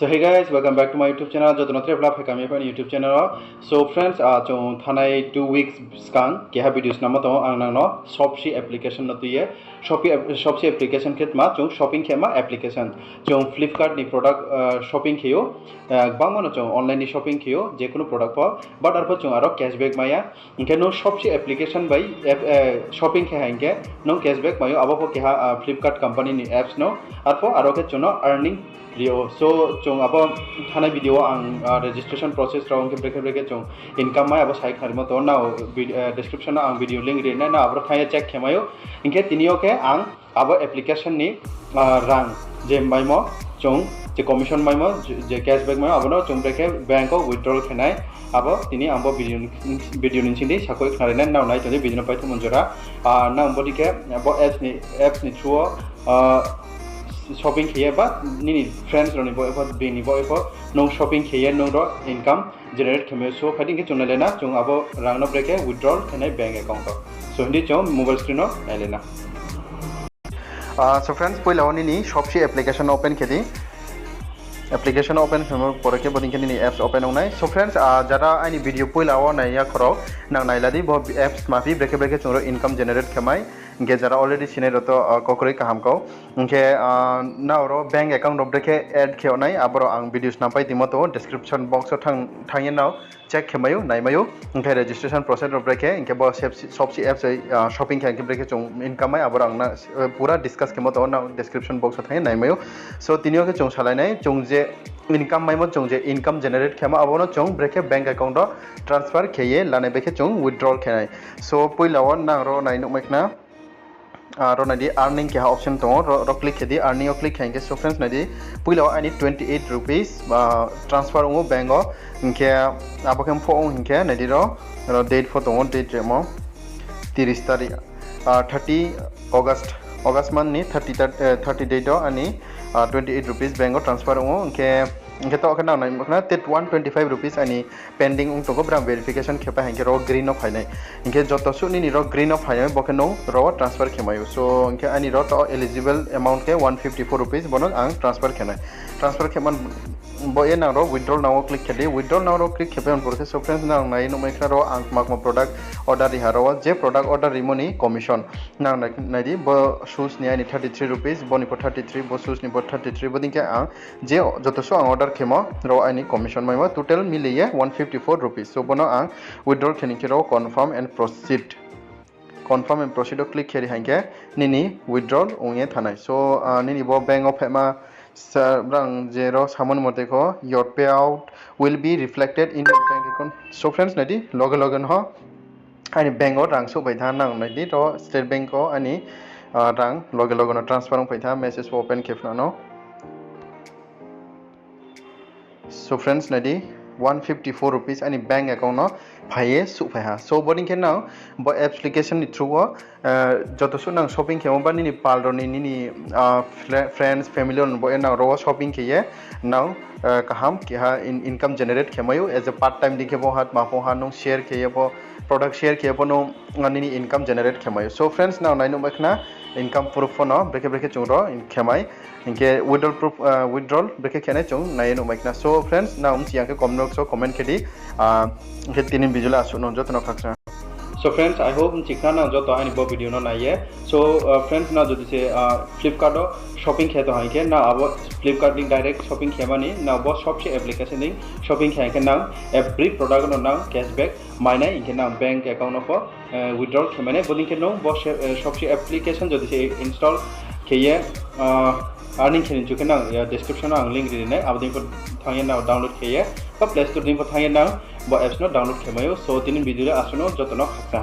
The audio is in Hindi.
So hey guys, welcome back to my YouTube channel. जो तो ट्रेवल है कमी पर YouTube channel. So friends, जो थानाई 2 weeks स्कांग क्या है वीडियोस नाम तो आंगनांगनो Shopsy application न तो ये Shopsy application के तमा जो shopping के मा application जो Flipkart नि product shopping कियो बांगो न जो online नि shopping कियो जे कोनो product पर but अरपर जो आरो cashback माया इनके नो Shopsy application बाई shopping के हैं इनके नो cashback मायो अब वो क्या Flipkart company नि apps नो अरपर आरो के जो no earning video so chung abo thana video ang registration process raung ke breke chung income mai abo sai kharimo to na description na ang video link ri na abo thaya check khemayo inke tinio ke ang abo application ni rang je maimo chung je commission maimo je cashback maimo abo no chung breke bank ko withdrawal khenai abo tini ambo video ni chindi sakoi khnare na na nai toni video pai thumonjora na ambo dike abo apps ni through shopping here but nini friends roni boy for being boy for no shopping here no income generate keme so khading ke chunale na chung abo rang no break withdrawal khenai bank account so hindi chom mobile screen no elena so friends poi lawni ni Shopsy application open khedi application open khemo pore ke bodin keni apps open onai so friends jara ani video poi lawo na ya khoro nang nailadi bo apps ma fi break chungro income generate khamai इनके जरा ऑलरेडी सिने रतो कोकरे काम को इनके नावरो बैंक अकाउंट ब्रेके ऐड खेव नाय आबरो आं वीडियोस ना पाइ दिमो तो डिस्क्रिप्शन बॉक्स थांगे नाव चेक खेमायो नायमायो इनके रजिस्ट्रेशन प्रोसेस ब्रेके इनके बो Shopsy एप्स शॉपिंग के ब्रेके चों इनकम आय आबरो आंना पूरा डिस्कस खेमो तो ना डिस्क्रिप्शन बॉक्स थांगे नायमायो सो तिनियो के चों सालायनाय चों जे इनकम माइमो चों जे इनकम जनरेट खेमा आबोनो चों ब्रेके बैंक अकाउंट ट्रांसफर खेये लाने बेके चों विथड्रॉल खेनाय सो पहिलाव नांगरो नायनो मैखना रो नदी अर्निंग के ऑप्शन तो रो क्लिक हेदी अर्निंग क्लिक करेंगे सो फ्रेंड्स नदी पुइलो आनी 28 रुपीस ट्रांसफर हो बैंक इनके आप के फो इनके नदी रो डेट फो तो डेट रेमो 30 तारीख 30 अगस्त मंथ नि 30 डेट आनी 28 रुपीस बैंक ट्रांसफर हो इनके तो अखना नाय मखना 125 रुपीस आनी पेंडिंग उन तो को ब्राम वेरिफिकेशन खेपा हेंके रो ग्रीन ऑफ फाइनाय इनके जतो सुनि नि रो ग्रीन ऑफ फाइनाय बखनो रो ट्रांसफर खेमायो सो इनके आनी रो तो एलिजिबल अमाउंट के 154 रुपीस बनो आं ट्रांसफर खेनाय ट्रांसफर खेमान बये ना रो विथड्रॉल नाउ क्लिक खेदे विथड्रॉल नाउ रो क्लिक खेपे अन परके सो फ्रेंड्स ना नाय नो मैखना रो आं माकमा प्रोडक्ट ऑर्डर रिहारो जे प्रोडक्ट ऑर्डर रिमोनी कमिशन ना नायदि ब शूज नि आनी 33 रुपीस बनि 43 ब शूज नि 33 बदिन के आं जे जतो सो आं ऑर्डर खेमो रो आनी कमिशन माइमो टोटल मिलिए 154 रुपीस सो बनो आं विथड्रॉल खेनिके रो कन्फर्म एंड प्रोसीड क्लिक खेरि हांके निनी विथड्रॉल उंगे थानाय सो निनी बो बैंक ऑफ एमा रंग जेरो सामन मते को योर पे out will be reflected in your bank account so friends नदी लगन हो आनी बैंक रंग सो बैथा नांग नदी तो स्टेट बैंक को आनी रंग लगन ट्रांसफर पैथा मेसेज ओपन खेफनानो so friends nadi 154 rupees ani bank account no phaye su phaiha so boarding ke now bo application ni through joto su nang shopping ke ba ni pal ro ni friends family on bo na ro shopping ke ye now kaham ke ha income generate khemayo as a part time dikhe bo hat ma po ha no share ke ye bo product share ke bo no ni income generate khemayo so friends now naino bakna income proof no breke chungro khemai इनके withdrawal ब्रेके खेने चों नाय नो माइकना सो फ्रेंड्स ना चिया के कमेंट सो कमेंट खेदी के तीन बिजुला आसु न जत न खाखसा सो फ्रेंड्स आई होप चिकना ना जत आनी बो वीडियो न नाये सो फ्रेंड्स ना जति से फ्लिपकार्ट शॉपिंग खे तो हाइके ना अब फ्लिपकार्ट नि डायरेक्ट शॉपिंग खेमानी ना बो Shopsy एप्लीकेशन नि शॉपिंग खे के ना एवरी प्रोडक्ट न ना कैशबैक माइना इनके ना बैंक अकाउंट ऑफ विथड्रॉल खेमाने बोलिंग के नो बो Shopsy एप्लीकेशन जति से इंस्टॉल खेये अर्निंग खेनि चुके ना डिस्क्रिप्शन आं लिंक दिने आबदिन को थांगे ना डाउनलोड खेये बा प्ले स्टोर दिन को थांगे ना बो एप्स नो डाउनलोड खेमायो सो तिन वीडियो आसनो जतनो खाखसा